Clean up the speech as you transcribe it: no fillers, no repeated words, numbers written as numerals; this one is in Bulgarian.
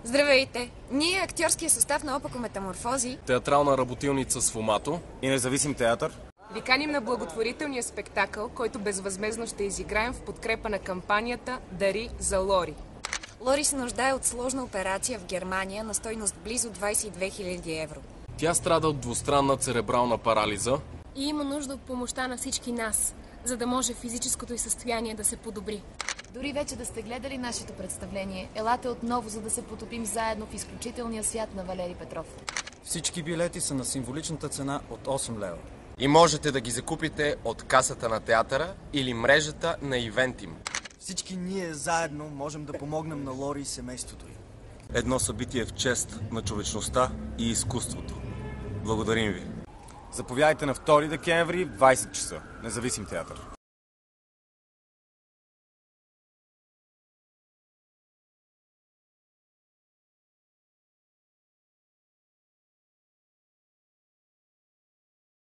Здравейте! Ние, актьорския състав на Опако Метаморфози, театрална работилница с Фомато и независим театър, ви каним на благотворителния спектакъл, който безвъзмездно ще изиграем в подкрепа на кампанията "Дари за Лори". Лори се нуждае от сложна операция в Германия на стойност близо 22 000 евро. Тя страда от двустранна церебрална парализа и има нужда от помощта на всички нас, за да може физическото й състояние да се подобри. Дори вече да сте гледали нашето представление, елате отново, за да се потопим заедно в изключителния свят на Валери Петров. Всички билети са на символичната цена от 8 лева. И можете да ги закупите от касата на театъра или мрежата на Ивентим. Всички ние заедно можем да помогнем на Лори и семейството й. Едно събитие в чест на човечността и изкуството. Благодарим ви. Заповядайте на 2 декември в 20 часа. Независим театър.